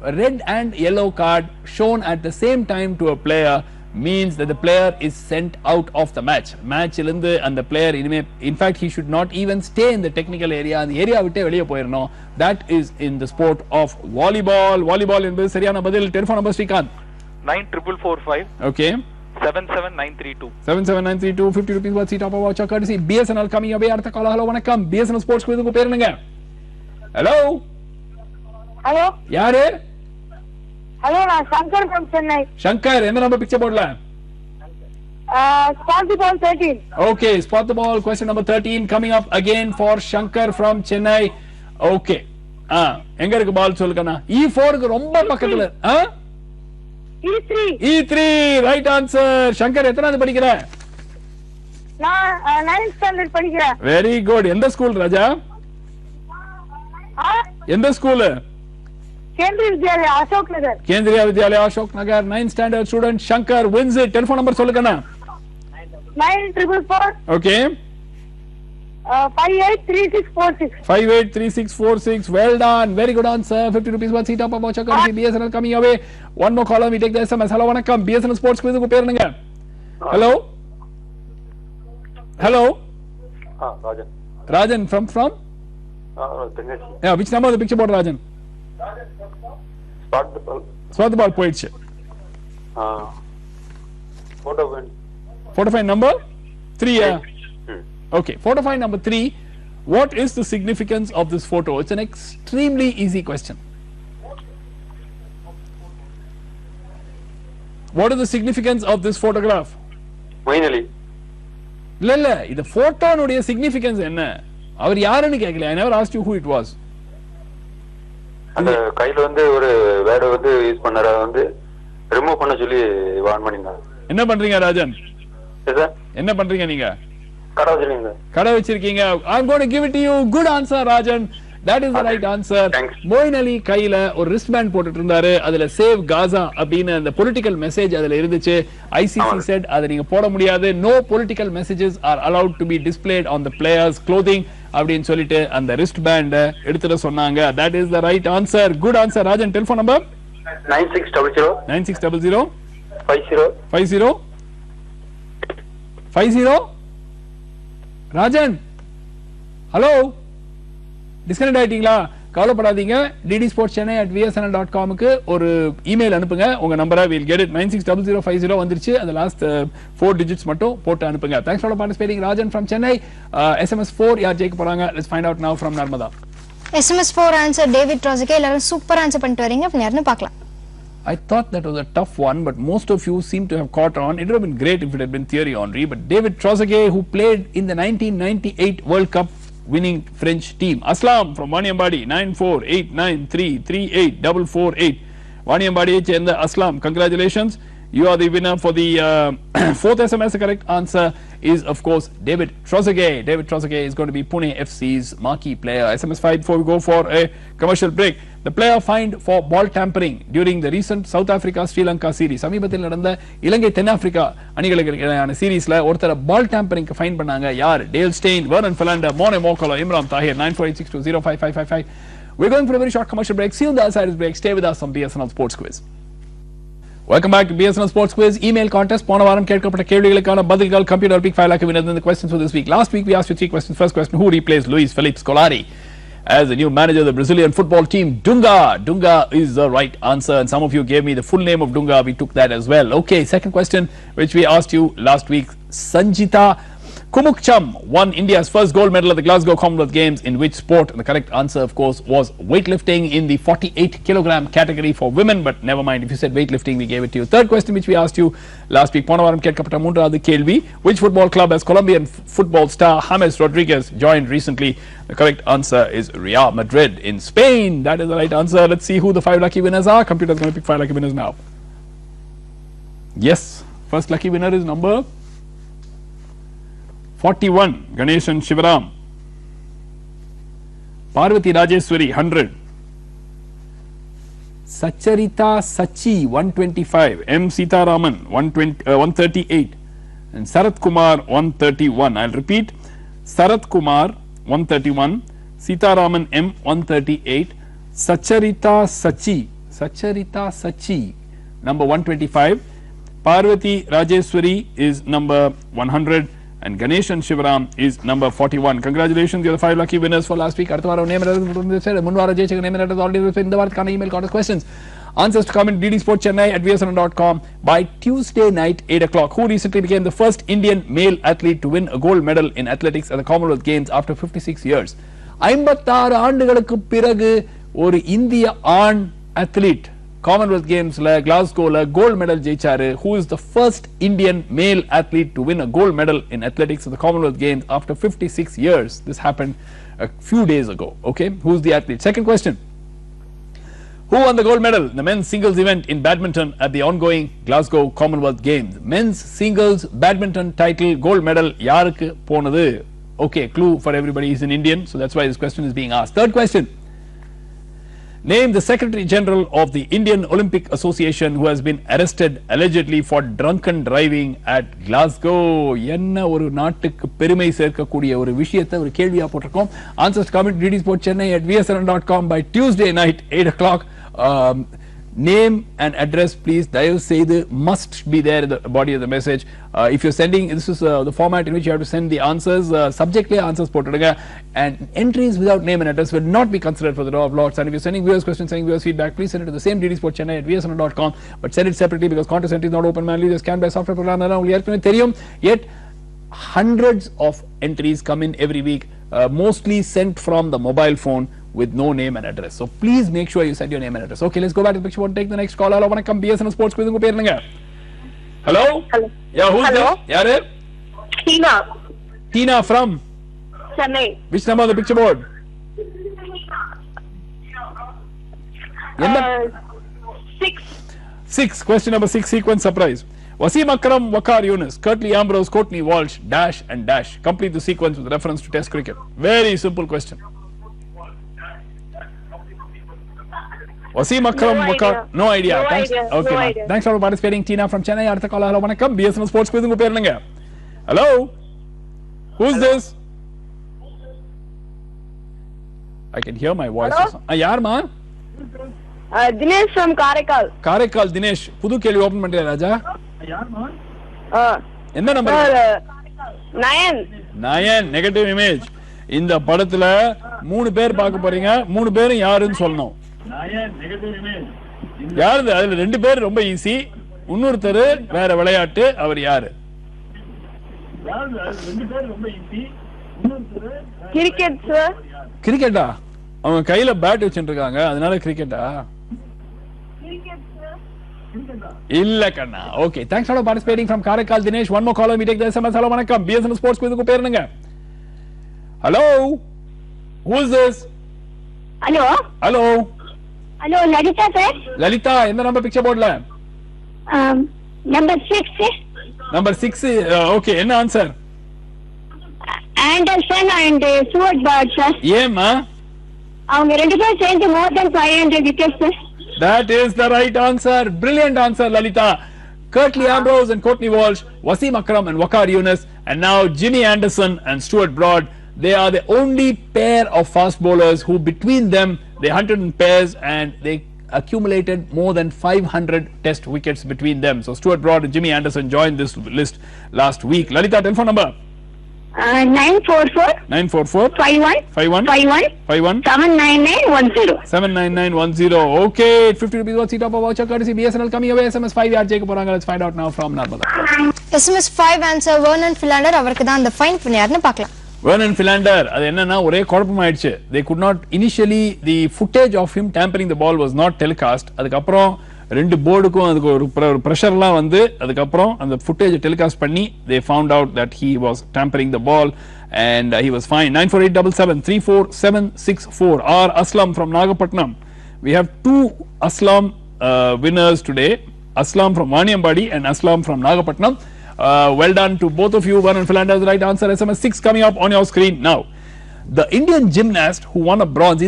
A red and yellow card shown at the same time to a player means that the player is sent out of the match. Match ilundu and the player in fact he should not even stay in the technical area. The area vitte veliya poirano. That is in the sport of volleyball. Volleyball என்பது சரியான பதில். Telephone number Srikanth. 9445. Okay. 77932. 77932. 50 rupees worth seat of our voucher courtesy BSNL coming away. அடுத்த கால hello வணக்கம். BSNL Sports Quiz உங்க பேர் என்னங்க? Hello. Hello யாரு? ஹலோ நான் சங்கர் from Chennai. Shankar, என்ன நம்பர் பிக்சர் போர்ட்ல? Spot the ball 13. Okay, spot the ball. Question number 13 coming up again for Shankar from Chennai. Okay. எங்க இருக்கு பால் சொல்லுங்கண்ணா? E4 க்கு ரொம்ப பக்கத்துல. E3. E3 right answer. Shankar எத்தனாவது படிக்கிற? நான் 9th standard படிக்கிறேன். Very good. எந்த ஸ்கூல் ராஜா? எந்த school? Kendriya Vidyalaya Ashok Nagar. Kendriya Vidyalaya Ashok Nagar 9th standard student Shankar wins it. Telephone number சொல்லுங்கண்ணா. 9444. Okay. 583646. 583646. Well done. Very good answer. 50 rupees worth seat up about Chakar. BSNL coming away. One more caller. We take the SMS. Hello, vanakkam. BSNL Sports Quiz உங்க பேர் என்னங்க? Hello. Hello. Rajan. Rajan from? Yeah, which number of the picture board, Rajan? Spot the ball. Spot the ball போயிடுச்சு. Photo find number 3. Okay, photo find number 3. What is the significance of this photo? It's an extremely easy question. What is the significance of this photograph? Finally. இல்ல இது போட்டோனுடைய significance என்ன? அவர் யாருன்னு கேட்கல. I never asked you who it was. அந்த கையில வந்து ஒரு word வந்து யூஸ் பண்ணற வந்து ரிமூவ் பண்ண சொல்லி வார்ன் பண்ணிருந்தாங்க. என்ன பண்றீங்க ராஜன்? சார் என்ன பண்றீங்க நீங்க? கடை வச்சிருக்கீங்க. I'm going to give it to you. Good answer Rajan. That is the right answer. Moeen அலி கையில ஒரு wristband போட்டுட்டு இருந்தாரு. அதுல சேவ் காசா அப்படின அந்த பொலிட்டிக்கல் மெசேஜ் அதுல இருந்துச்சு. ICC said அத நீங்க போட முடியாது. No political messages are allowed to be displayed on the players clothing அப்படினு சொல்லிட்டு அந்த wristband எடுத்துட சொன்னாங்க. That is the right answer. Good answer Rajan. Telephone number 9600 50 Rajan hello disconnect ஆயிட்டீங்களா? கவலைப்படாதீங்க. ddsportschennai@vsnl.com க்கு ஒரு இமெயில் அனுப்புங்க. உங்க நம்பரை we'll get it. 960050 வந்துருச்சு. அந்த லாஸ்ட் 4 digits மட்டும் போட்டு அனுப்புங்க. Thanks for participating Rajan from Chennai. SMS 4 யார் ஜெயிக்க போறாங்க? Let's find out now from Narmada. SMS 4 answer David Trozeke. எல்லாரும் சூப்பர் ஆன்சர் பண்ணிட்டு வரீங்க. அப்ப யாருன்னு பார்க்கலாம். I thought that was a tough one, but most of you seem to have caught on. It would have been great if it had been Thierry Henry, but David Trozeke, who played in the 1998 World Cup winning French team. Aslam from Waniambadi 9489338448. Waniambadi சேர்ந்த Aslam, congratulations. You are the winner for the fourth SMS. The correct answer is of course David Trozeke. David Trozeke is going to be Pune FC's marquee player. SMS 5 before we go for a commercial break. The player fined for ball tampering during the recent South Africa Sri Lanka series. சமீபத்தில் நடந்த இலங்கை தென்னாப்பிரிக்கா அணிகளுக்கான சீரிஸ்ல ஒருத்தர பால் டேம்பரிங்க்கு fine பண்ணாங்க. யார்? Dale Steyn, Vernon Fernando, மோனே Morkel, Imran Tahir. 9486205555. We're going for a very short commercial break. See you on the other side of the break. Stay with us on BSNL Sports Quiz. Welcome back to BSNL Sports Quiz email contest. போன வாரம் கேட்கப்பட்ட கேள்விகளுக்கான பதில்கள் computer pick 5 lakh winners. The questions for this week. Last week we asked you 3 questions. First question: who replaced Luis Felipe Scolari as the new manager of the Brazilian football team? Dunga. Dunga is the right answer, and some of you gave me the full name of Dunga. We took that as well. Okay, second question which we asked you last week: Sanjita Kumukcham won India's first gold medal at the Glasgow Commonwealth Games in which sport? And the correct answer, of course, was weightlifting in the 48 kilogram category for women. But never mind, if you said weightlifting, we gave it to you. Third question which we asked you last week: Ponavaram Ketkapata Mundradu Kelvi. Which football club has Colombian football star James Rodriguez joined recently? The correct answer is Real Madrid in Spain. That is the right answer. Let's see who the 5 lucky winners are. Computer is going to pick 5 lucky winners now. Yes, first lucky winner is number 41, Ganeshan Shivaram. Parvati Rajeswari, 100. Sacharita Sachi, 125. M. Sitaraman, 138. And Sarath Kumar, 131. I'll repeat: Sarath Kumar, 131. Sitaraman M, 138. Sacharita Sachi, number 125. Parvati Rajeswari is number 100. And Ganeshan Shivaram is number 41. Congratulations, you're the 5 lucky winners for last week. Arthavaram name Munvara Jayachaka name already in the Vartkana email contest questions. Answers to come in ddsportchennai@vsn.com by Tuesday night 8 o'clock. Who recently became the first Indian male athlete to win a gold medal in athletics at the Commonwealth Games after 56 years? 56 ஆண்டுகளுக்கு பிறகு ஒரு இந்திய ஆண் athlete Commonwealth Games Glasgow gold medal jeicharu. Who is the first Indian male athlete to win a gold medal in athletics at the Commonwealth Games after 56 years? This happened a few days ago. Okay, who's the athlete? Second question: who won the gold medal in the men's singles event in badminton at the ongoing Glasgow Commonwealth Games? Men's singles badminton title gold medal yarukku ponadu? Okay, clue for everybody, is an Indian, so that's why this question is being asked. Third question: name the Secretary General of the Indian Olympic Association who has been arrested allegedly for drunken driving at Glasgow. என்ன ஒரு நாட்டுக்கு பெருமை சேர்க்கக்கூடிய ஒரு விஷயத்தை ஒரு கேள்வியா போட்டிருக்கோம். Answers to come at ddsportchennai@vsn.com by Tuesday night 8 o'clock. Name and address, please. Dayav Seidu must be there in the body of the message. If you're sending, this is the format in which you have to send the answers. Subject answers போட்டுடுங்க, and entries without name and address will not be considered for the draw of lots. And if you're sending viewers questions, sending viewers feedback, please send it to the same ddsportchennai@vsn.com, but send it separately because contest entry is not open manually. Just scanned by software program. Yet hundreds of entries come in every week, mostly sent from the mobile phone with no name and address. So please make sure you send your name and address. Okay, let's go back to the picture board. Take the next call. Hello, vanakkam, BSNL Sports Quiz unga perunga. Hello? Yeah, who's this? Yaru? Tina from Chennai. Which number on the picture board? 6. Question number 6, sequence surprise. Wasim Akram, Waqar Younis, Curtly Ambrose, Courtney Walsh, dash and dash. Complete the sequence with reference to Test cricket. Very simple question. Wasim Akram, Waqar. No idea. Thanks. Okay, no idea. Thanks for participating, Tina from Chennai. Artha call. Hello, vanakkam. BSNL Sports Quiz unga perunga. Hello? Who's this? I can hear my voice. Yaar ma? Dinesh from Karaikal. Karaikal Dinesh. Pudu kelvi open பண்ணியா ராஜா? யார் ma? என்ன number? 9. Negative image. இந்த படத்துல 3 பேர் பார்க்க போறீங்க. 3 பேரும் யாருன்னு சொல்லணும். யாரு? அதுல 2 பேர் ரொம்ப ஈஸி, இன்னொருத்தர் வேற விளையாட்டு. அவர் யாரு? Cricket sir. கிரிக்கெட்டா? அவங்க கையில பேட் வச்சிட்டு இருக்காங்க, அதனால கிரிக்கெட்டா? இல்ல கண்ணா. Okay, thanks for participating from Karaikal Dinesh. One more caller, we take the SMS. Hello, vanakkam. BSNL Sports Quiz ku perunga. Hello? Who is this? Hello? Hello? Hello, Lalita sir. Lalita, என்ன number picture போர்ட்ல? Number 6. Number 6. Okay, என்ன answer? Anderson and Stuart Broad sir. ஏமா? அவங்க ரெண்டு பேரும் சேர்ந்து more than 500 wickets sir. That is the right answer. Brilliant answer, Lalita. Curtly Ambrose and Courtney Walsh, Wasim Akram and Waqar Younis, and now Jimmy Anderson and Stuart Broad. They are the only pair of fast bowlers who between them they hunted in pairs and they accumulated more than 500 test wickets between them. So Stuart Broad and Jimmy Anderson joined this list last week. Lalita, telephone number? 944 944 51 51 51 51 79910. 79910. Okay, 50 rupees worth top of voucher courtesy BSNL coming away. SMS 5 yaar jeka poranga. Let's find out now from Narmada. SMS 5 answer Vernon Philander அவருக்கு தான் அந்த fine பண்ணியாருன்னு பார்க்கலாம். Vernon Philander, அது என்னன்னா ஒரே குழப்பம் ஆயிடுச்சு. They could not initially, the footage of him tampering the ball was not telecast. அதுக்கப்புறம் ரெண்டு போர்டுக்கும் அதுக்கு ஒரு பிரஷர்லாம் வந்து அதுக்கப்புறம் அந்த footage telecast பண்ணி they found out that he was tampering the ball and he was fined. 9487734764. R. Aslam from Nagapatnam. We have two Aslam winners today. Aslam from Vaniambadi and Aslam from Nagapatnam. Well done to both of you. Vernon Philander is the right answer. SMS 6 coming up on your screen now. The Indian gymnast who won a bronze,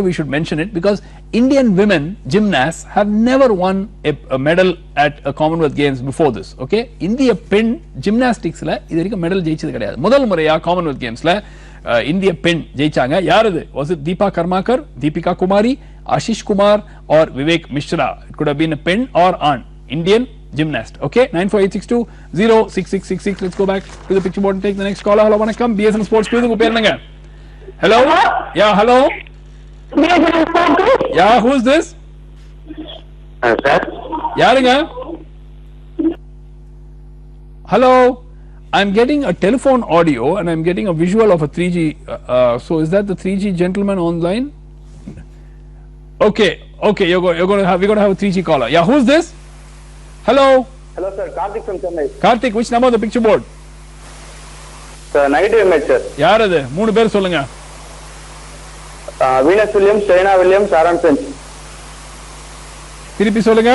we should mention it because Indian women gymnasts have never won a medal at a Commonwealth Games before this. Okay, India pen gymnastics la idhirikku medal jeichadhu kedaiyadhu. Modal muraiya Commonwealth Games la India pen jeichanga. Yaar idu? Was it Deepa Karmakar, Deepika Kumari, Ashish Kumar or Vivek Mishra? It could have been a pen or an Indian gymnast. Okay, 9486206666. Let's go back to the picture board and take the next caller. Hello, vanakkam. BSN Sports Quiz ku pernanga. Hello? Yeah, hello? Yeah, who is this? sir. Yarunga? Hello? I'm getting a telephone audio and I'm getting a visual of a 3G. So is that the 3G gentleman online? Okay, we're going to have a 3G caller. Yeah, who's this? Hello? Hello sir, Karthik from Chennai. Karthik, which number on the picture board? Sir, negative image sir. யார் அது? மூணு பேர் சொல்லுங்க. Venus Williams, Serena Williams, Aaron Finch. திருப்பி சொல்லுங்க.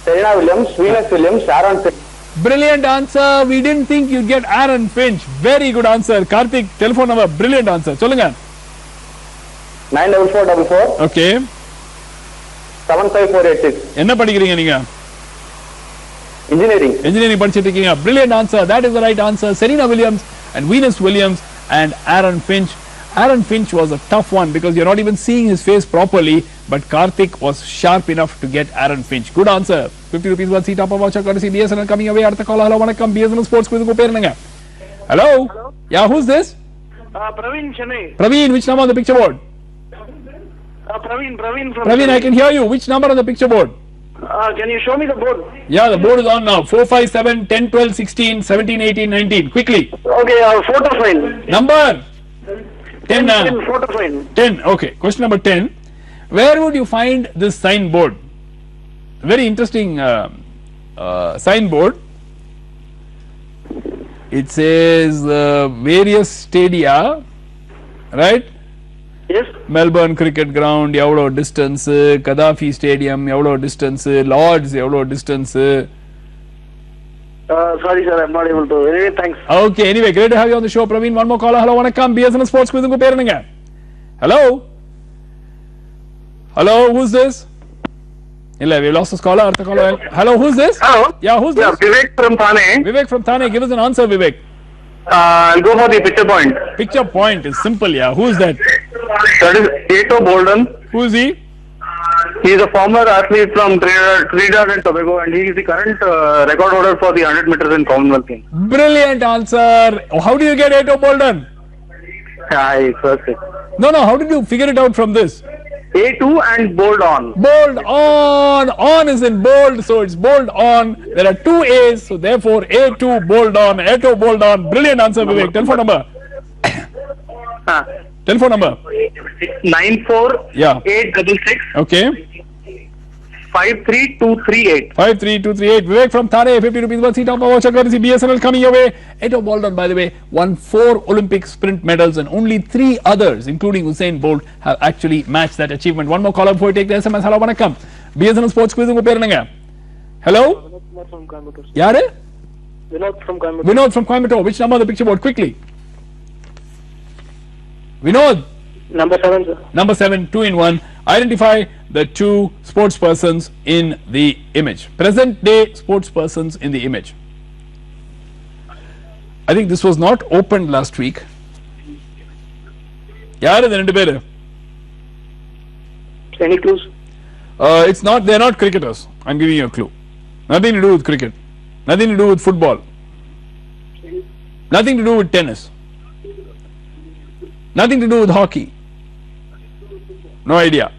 Serena Williams, Venus Williams, Aaron Finch. Brilliant answer. We didn't think you'd get Aaron Finch. Very good answer. Karthik, telephone number. Brilliant answer. சொல்லுங்க. 94444. Okay. 75486. என்ன படிக்கிறீங்க நீங்க? Engineering படிச்சிட்டு இருக்கீங்க. Brilliant answer. That is the right answer. Serena Williams and Venus Williams and Aaron Finch. Aaron Finch was a tough one because you're not even seeing his face properly, but Karthik was sharp enough to get Aaron Finch. Good answer. 50 rupees worth seat top of voucher courtesy BSNL coming away. அடுத்த call. Hello, vanakkam. BSNL Sports Quiz ku பேருங்க. Hello? Yeah, who's this? Praveen Chennai. Praveen, which number on the picture board? Praveen from Praveen, I can hear you. Which number on the picture board? Can you show me the board? Yeah, the board is on now. 4, 5, 7, 10, 12, 16, 17, 18, 19. Quickly. Okay, photo file. Number? 10. 10 photo file. 10. Okay. Question number 10. Where would you find this signboard? Very interesting signboard. It says various stadia, right? Yes. Melbourne Cricket Ground, எவ்வளோ distance, Gaddafi Stadium, எவ்வளோ distance, Lords, எவ்வளோ distance. Sorry sir, I'm not able to. Anyway, thanks. Okay, anyway, great to have you on the show, Praveen. One more caller. Hello, vanakkam. BSNL Sports Quiz ku பேருங்க. Hello? Hello, who's this? Illa, we lost this caller. Artha caller. Hello, who's this? Hello? Yeah, who's this? Vivek from Thane. Vivek from Thane. Give us an answer, Vivek. I'll go for the picture point. Picture point is simple, yeah. Who's that? That is Ato Bolden. Who is he? He is a former athlete from Trinidad and Tobago, and he is the current record holder for the 100 meters in Commonwealth Games. Brilliant answer. How do you get Ato Bolden? I first it. No, how did you figure it out from this? A2 and bold on. Bold on. On is in bold, so it's bold on. There are two A's, so therefore A2 bold on. Ato bold on. Brilliant answer, Vivek. Telephone number. Telephone number. 94866. Okay. 53238. 53238. Vivek from Thane. 50 rupees worth seat top of voucher courtesy BSNL coming your way. Ato Bolden, by the way, won 4 Olympic sprint medals and only 3 others, including Usain Bolt, have actually matched that achievement. One more caller before we take the SMS. Hello, vanakkam. BSNL Sports Quiz ku பேருங்க. Hello? Vinod from Coimbatore. Yaar? Vinod from Coimbatore. Vinod from Coimbatore. Which number on the picture board? Quickly. Vinod. Number 7, sir. Number 7, 2 in 1. Identify the 2 sports persons in the image. Present day sports persons in the image. I think this was not opened last week. யார் இந்த ரெண்டு பேரு? Any clues? It's not. They're not cricketers. I'm giving you a clue. Nothing to do with cricket. Nothing to do with football. Nothing to do with tennis. Nothing to do with hockey. No idea.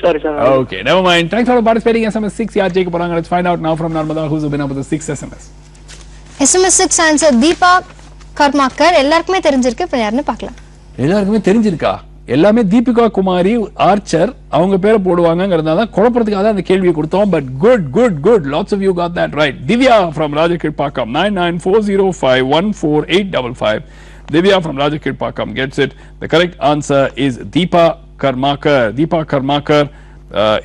Sorry, sir. Okay, never mind. Thanks for participating. SMS 6 yaar jayika poranga. Let's find out now from Narmada who's the winner of the 6 SMS. SMS 6 answer Deepa Karmakar. எல்லாருக்குமே தெரிஞ்சிருக்கு. இப்ப யாருன்னு பார்க்கலாம். எல்லாருக்குமே தெரிஞ்சிருக்கா? எல்லாமே Deepika Kumari Archer அவங்க பேரை போடுவாங்கங்கறதால குழப்பறதுக்காக தான் அந்த கேள்வியை கொடுத்தோம். But good. Lots of you got that right. Divya from Rajakirpakam 9940514855. Divya from Rajakirpakam gets it. The correct answer is Deepa Karmakar. Deepa Karmakar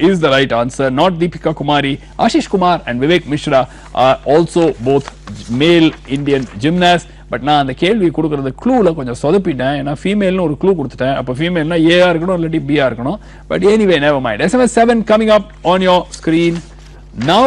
is the right answer, not Deepika Kumari. Ashish Kumar and Vivek Mishra are also both male Indian gymnasts. But நான் அந்த கேள்வி கொடுக்கறது க்ளூல கொஞ்சம் சொதப்பிட்டேன். ஏன்னா ஃபீமேல்னு ஒரு clue கொடுத்துட்டேன். அப்போ ஃபீமேல்னா ஏஆ இருக்கணும் இல்லாட்டி பிஆ இருக்கணும். But anyway never mind. SMS 7 coming up on your screen now.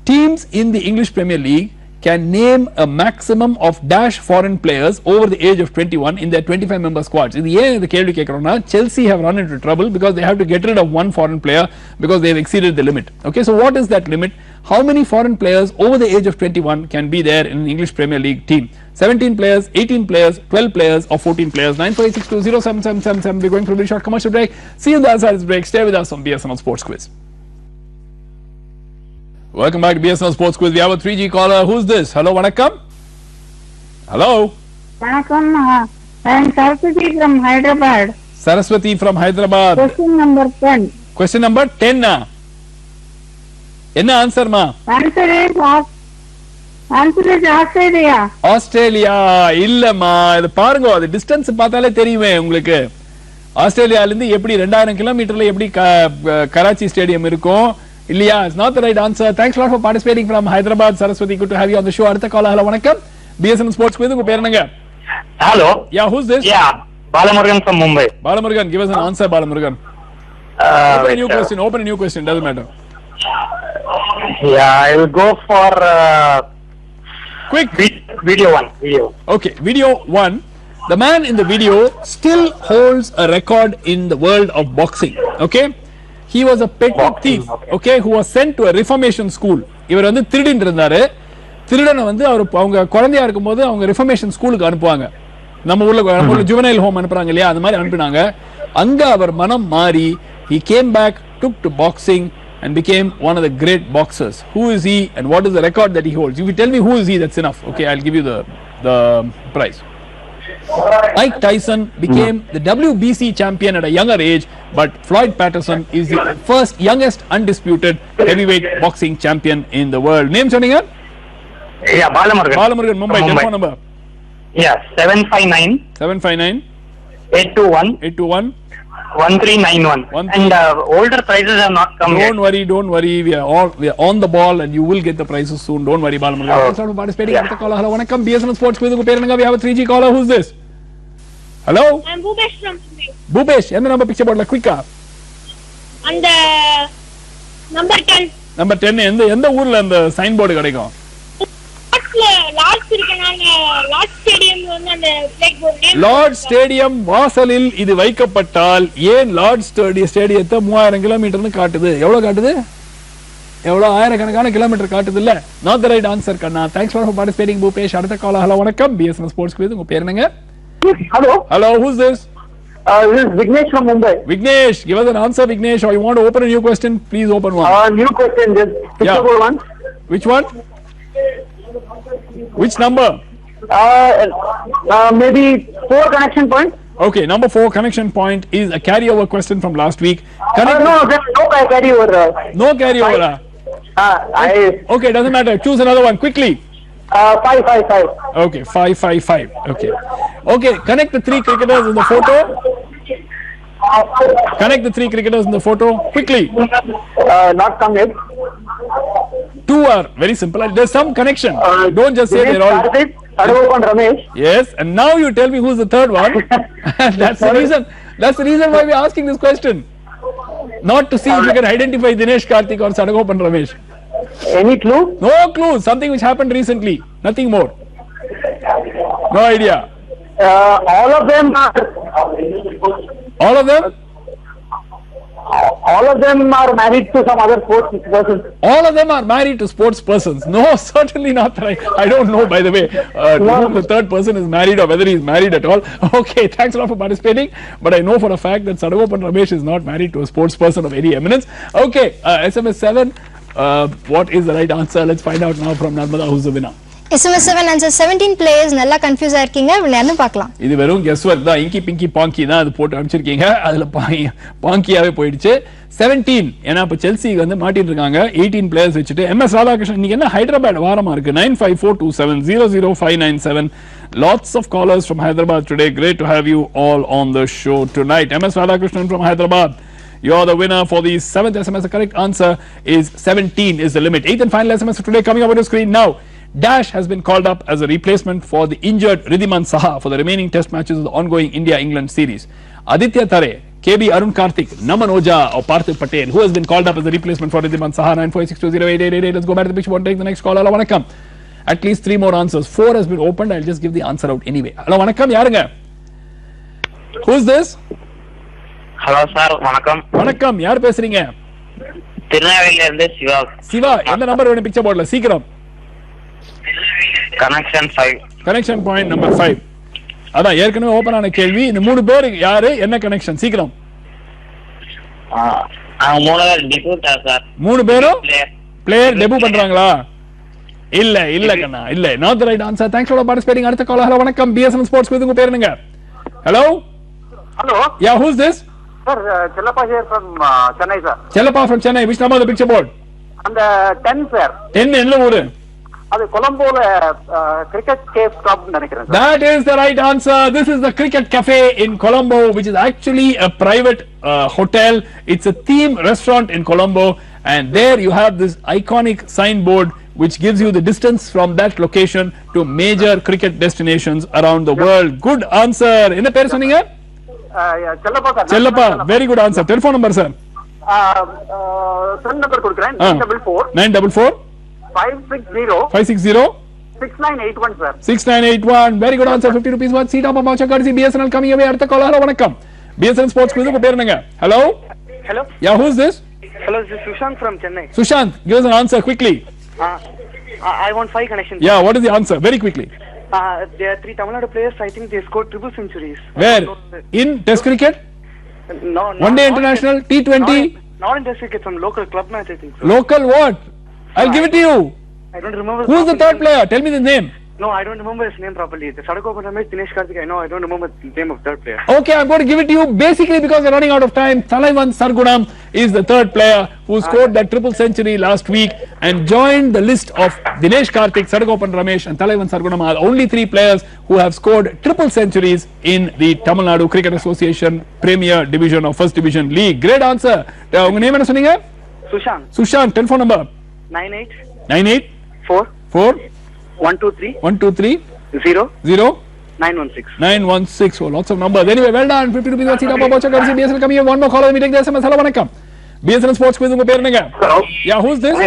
Teams in the English Premier League can name a maximum of dash foreign players over the age of 21 in their 25 member squads. இது ஏன் இந்த கேள்வி கேக்குறோம்னா Chelsea have run into trouble because they have to get rid of one foreign player because they have exceeded the limit. Okay, so what is that limit? How many foreign players over the age of 21 can be there in an English Premier League team? 17 players, 18 players, 12 players or 14 players? 958620777. We're going for a very short commercial break. See you on the other side of this break. Stay with us on BSNL Sports Quiz. Welcome back to BSNL Sports Quiz. We have a 3G caller. Who's this? Hello, vanakkam. Hello. Vanakkam. I am Saraswati from Hyderabad. Saraswati from Hyderabad. Question number 10. Question number 10 na. Enna answer ma? Answer is Australia. Australia. இல்லம்மா இது பாருங்க அது distance பார்த்தாலே தெரியுமே உங்களுக்கு. ஆஸ்திரேலியால இருந்து எப்படி 2000 கிலோமீட்டர்ல எப்படி கராச்சி ஸ்டேடியம் இருக்கும் இல்லையா? It's not the right answer. Thanks a lot for participating from Hyderabad. Saraswati, good to have you on the show. அடுத்த கால். ஹலோ வணக்கம். BSNL Sports Quiz. உங்க பேர் என்னங்க? Hello. Yeah, who's this? Yeah, Balamurugan from Mumbai. Balamurugan, give us an answer, Balamurugan. Open a new question. Open a new question. Doesn't matter. Yeah, I will go for quick video 1. Okay, video 1. The man in the video still holds a record in the world of boxing. Okay, he was a petty thief. Okay, who was sent to a reformation school. இவர் வந்து திருடிட்டு இருந்தாரு. திருடனை வந்து அவங்க குழந்தையா இருக்கும்போது அவங்க ரிஃபர்மேஷன் ஸ்கூலுக்கு அனுப்புவாங்க. நம்ம ஊர்ல ஜுவனைல் ஹோம் அனுப்புறாங்க இல்லையா? அந்த மாதிரி அனுப்பினாங்க. அங்க அவர் மனம் மாறி he came back, took to boxing and became one of the great boxers. Who is he and what is the record that he holds? If you tell me who is he, that's enough. Okay, I'll give you the prize. Mike Tyson became the WBC champion at a younger age, but Floyd Patterson is the first youngest undisputed heavyweight boxing champion in the world. Name சொன்னீங்க? Yeah, Balamurugan, Mumbai. Telephone number? Yeah, 759 821 1391. And older prizes have not come yet. Don't worry. We are on the ball and you will get the prizes soon. Don't worry, Balamurugan. Thanks for participating. அடுத்த collar. Hello வணக்கம். BSNL Sports Quiz. உங்க பேர் என்னங்க? We have a 3G caller. Who's this? Hello? I'm Bhupesh from Mumbai. Bhupesh, எந்த number picture போர்ட்ல குயிக்கா? அந்த number 10. Number 10 எந்த ஊர்ல அந்த சைன் போர்டு கிடைக்கும்? லார்ட் ஸ்டேடியம் வாசலில் இது வைக்கப்பட்டால் ஏன் லார்ட் ஸ்டேடியத்தை 3000 கிலோமீட்டர்னு காட்டுது? எவ்வளவு காட்டுது? எவ்வளவு ஆயிரக்கணக்கான கிலோமீட்டர் காட்டுது இல்ல? Not the right answer Kanna. Thanks for participating Bhupesh. அடுத்த கால். ஹலோ வணக்கம். BSNL Sports Quiz. உங்க பேர் என்னங்க? Hello, who's this? This is Vignesh from Mumbai. Vignesh, give us an answer, Vignesh, or you want to open a new question? Please open one. New question, just one. Which one? Which number? Maybe 4 connection point. Okay, number 4 connection point is a carryover question from last week. No carryover. No carryover. Okay, doesn't matter. Choose another one quickly. 555. Okay, 555. Okay, connect the 3 cricketers in the photo. Connect the 3 cricketers in the photo quickly. Not come yet. 2 are very simple. There's some connection. Don't just say they're all. Ramesh. Yes, and now you tell me who's the third one. That's the reason. That's the reason why we're asking this question. Not to see if you can identify Dinesh Karthik or Sadagopan Ramesh. Any clue? No clue. Something which happened recently. Nothing more. No idea. All of them are. All of them? All of them are married to some other sports persons. All of them are married to sports persons. No, certainly not. I don't know, by the way, whether the third person is married or whether he is married at all. Okay, thanks a lot for participating. But I know for a fact that Sadagopan Ramesh is not married to a sports person of any eminence. Okay, SMS 7. What is the right answer? Let's find out now from Narmada, who's the winner. SMS 7 answer 17 players நல்லா confuse ஆயிருக்கீங்க யாருன்னு பார்க்கலாம். இது வெறும் guess work தான். இங்கி பிங்கி பாங்கி தான் அது போட்டு அனுப்பிச்சிருக்கீங்க. அதுல பாங்கியாவே போயிடுச்சு. 17 ஏன்னா இப்ப செல்சிக்கு வந்து மாட்டிட்டு இருக்காங்க 18 பிளேயர்ஸ் வச்சுட்டு. MS ராதாகிருஷ்ணன் இன்னைக்கு என்ன ஹைதராபாத் வாரமா இருக்கு. 9542700597. Lots of callers from Hyderabad today. Great to have you all on the show tonight. MS Radhakrishnan from Hyderabad, you're the winner for the 7th SMS. The correct answer is 17 is the limit. 8th and final SMS for today coming up on your screen now. Dash has been called up as a replacement for the injured Ridhiman Saha for the remaining test matches of the ongoing India-England series. Aditya Tare, KB Arun Karthik, Naman Oja or Parthiv Patel, who has been called up as a replacement for Ridhiman Saha. 94620888. Let's go back to the picture board and take the next call. Hello, Vanakkam. At least 3 more answers. 4 has been opened. I'll just give the answer out anyway. Hello, Vanakkam. Yarunga. Who's this? Hello, sir. Vanakkam. Vanakkam. Yaar பேசுறீங்க? திருநெல்வேலியில இருந்து சிவா. சிவா, எந்த number வேணும் picture போர்ட்ல? சீக்கிரம். Connection 5. Connection point number 5. அதான் ஏற்கனவே open ஆன கேள்வி. இந்த 3 பேர் யாரு, என்ன கனெக்ஷன்? சீக்கிரம். மூணு பேர் டெபியூட் சார். 3 பேரும் பிளேயர் டெபியூ பண்றாங்களா? இல்ல கண்ணா, இல்ல. not the right answer. thanks for participating. அடுத்த கால். ஹலோ வணக்கம். BSN Sports quiz உங்க பேர் என்னங்க? Hello. Yeah, who's this? Sir, Chellappa here from Chennai, sir. Chellappa from Chennai. Which number on the picture board? And 10, sir. 10 என்ன ஊரு? அது கொலம்போல cricket cafe club நினைக்கிறேன். That is the right answer. This is the Cricket Cafe in Colombo, which is actually a private hotel. It's a theme restaurant in Colombo, and there you have this iconic signboard which gives you the distance from that location to major cricket destinations around the world. Good answer. என்ன பேர் சொன்னீங்க? Chellappa sir. Chellappa. Very good answer. Telephone number, sir. phone number கொடுக்கிறேன். 944 560 560 6981, sir. 6981. Very good answer. 50 rupees worth seat up voucher courtesy BSNL coming away. அடுத்த கால். Hello வணக்கம். BSN Sports quiz உங்க பேர் என்னங்க? Hello. Hello. Yeah, who's this? Hello, this is Sushant from Chennai. Sushant, give us an answer quickly. I want 5 connections. Yeah, what is the answer? Very quickly. There are 3 Tamil Nadu players. I think they scored triple centuries. Where? In Test cricket? No. One day international? T20? Not in Test cricket. Some local club match, I think. So. Local what? I'll give it to you. I don't remember. Who's the third player? Tell me the name. No, I don't remember his name properly. The Sadagopan Ramesh, Dinesh Karthik, I know. I don't remember the name of third player. Okay, I'm going to give it to you basically because we're running out of time. Thalaivan Sargunam is the third player who scored that triple century last week and joined the list of Dinesh Karthik, Sadagopan Ramesh and Thalaivan Sargunam are the only three players who have scored triple centuries in the Tamil Nadu Cricket Association Premier Division or First Division League. Great answer. Unga name enna sonninga? Sushant. Sushant, telephone number? 98 4 123 0 916. Oh, lots of numbers. Anyway, well done. 50 rupees seat up voucher courtesy BSNL coming here. One more caller. We take the SMS. Hello, vanakkam. BSNL Sports Quiz. Unga per enga? Hello. Yeah, who's this?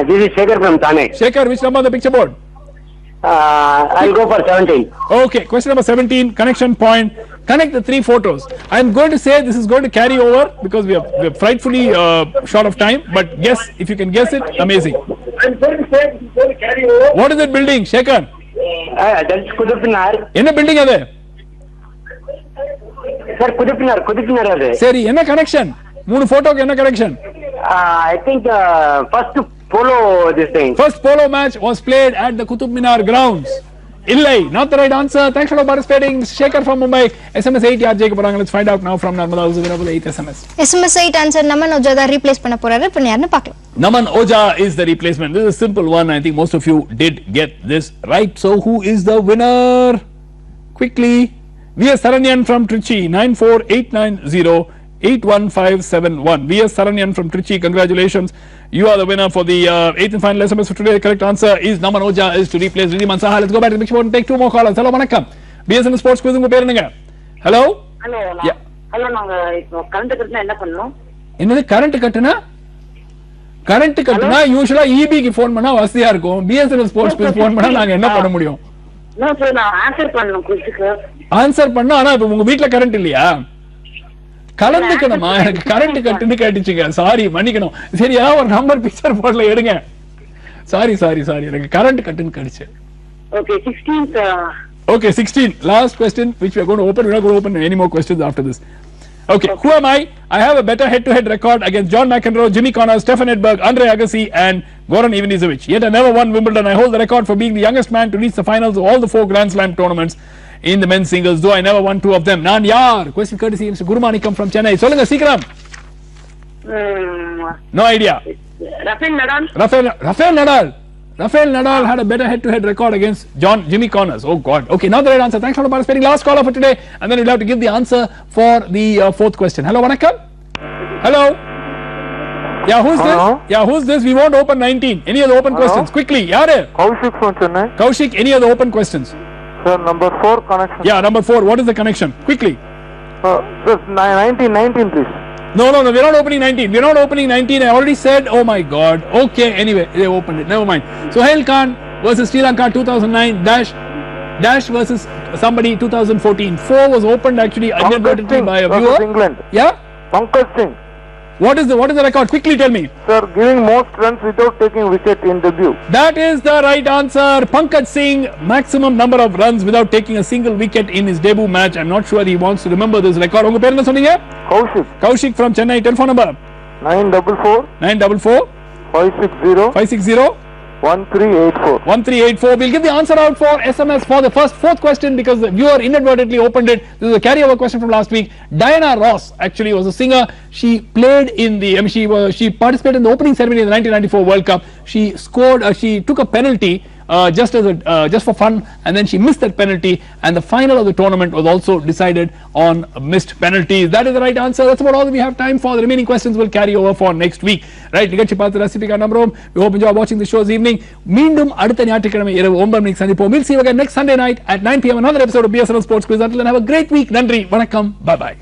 This is Shekhar from Thane. Shekhar, which number on the picture board? I'll go for 17. Okay, question number 17. Connection point. Connect the three photos. I'm going to say this is going to carry over because we are frightfully short of time. But guess, if you can guess it, amazing. I'm going to say this is going to carry over. What is that building, Shekhar? That's Kudupinar. Enna building ade? Sir, Kudupinar ade. Seri, enna connection? Moonu photo ke enna connection? I think first polo this thing. First polo match was played at the Qutub Minar grounds. Illai, not the right answer. Thanks for participating. Shekhar from Mumbai. SMS 8 yaar jayika poranga. Let's find out now from Narmada who's available 8 SMS. SMS 8 answer Naman Oja da replace panna poraru. Ipo yaarnu paakalam. Naman Oja is the replacement. This is a simple one. I think most of you did get this right. So who is the winner? Quickly. V.S. Saranyan from Trichy 94890-81571. V.S. Saranyan from Trichy. Congratulations. You are the winner for the 8th and final SMS for today. The correct answer is Naman Oja is to replace Ridhiman Saha. Let's go back to the picture board and take two more callers. Hello, vanakkam. BSN Sports Quiz unga per enga? Hello? Hello. Yeah. Hello, naanga current kattuna enna pannum? Enna current kattuna? Current kattuna usually EB ku phone panna vasiya irukum. BSN Sports Quiz phone panna naanga enna panna mudiyum? No sir, na answer pannum quiz ku. Answer panna ana ipo unga veetla current illaya? கலந்துக்கணுமா? எனக்கு current கட்டுன்னு கேட்டுச்சுங்க. Sorry, மன்னிக்கணும். சரி, ஏதாவது ஒரு number picture போர்ட்ல எடுங்க. Sorry எனக்கு current கட்டுன்னு கேட்டுச்சு. Okay, 16th. Okay, 16. Last question, which we are going to open. We are not going to open any more questions after this. Okay, who am I? I have a better head-to-head record against John McEnroe, Jimmy Connors, Stefan Edberg, Andre Agassi, and Goran Ivanisevic. Yet I never won Wimbledon. I hold the record for being the youngest man to reach the finals of all the 4 Grand Slam tournaments in the men's singles, though I never won 2 of them. Nan yaar? Question courtesy Mr. Gurumanikam from Chennai. Solunga Seekram. No idea. Rafael Nadal had a better head-to-head record against Jimmy Connors. Oh God. Okay, now the right answer. Thanks for participating. Last caller for today, and then we'll have to give the answer for the 4th question. Hello, Vanakkam. Hello. Yeah, who's this? Yeah, who's this? We won't open 19. Any other open questions? Quickly. Yaar? Kaushik from Chennai. Kaushik, any other open questions? Sir, number 4 connection. Yeah, number 4. What is the connection? Quickly. Sir, 19, please. No, we're not opening 19. We're not opening 19. I already said, oh my God. Okay, anyway, they opened it. Never mind. Sohail Khan versus Sri Lanka 2009. Dash versus somebody 2014. 4 was opened actually inadvertently by a viewer. England. Yeah? Pankaj Singh. What is the record? Quickly tell me. Sir, giving most runs without taking wicket in debut. That is the right answer. Pankaj Singh, maximum number of runs without taking a single wicket in his debut match. I'm not sure he wants to remember this record. Unga per enna sonninga? Kaushik from Chennai. Telephone number 944 560 1384. We'll give the answer out for SMS for the fourth question because the viewer inadvertently opened it. This is a carryover question from last week. Diana Ross actually was a singer. She played in the she participated in the opening ceremony in the 1994 World Cup. She scored she took a penalty just for fun, and then she missed that penalty, and the final of the tournament was also decided on missed penalties. That is the right answer. That's about all that we have time for. The remaining questions will carry over for next week. Right, நிகழ்ச்சி பார்த்து ரசிப்பிக்க நம்புறோம். We hope you enjoy watching the show this evening. மீண்டும் அடுத்த ஞாயிற்றுக்கிழமை இரவு 9 மணிக்கு சந்திப்போம். We'll see you again next Sunday night at 9 p.m. another episode of BSNL Sports Quiz. Until then, have a great week. நன்றி, வணக்கம், bye bye.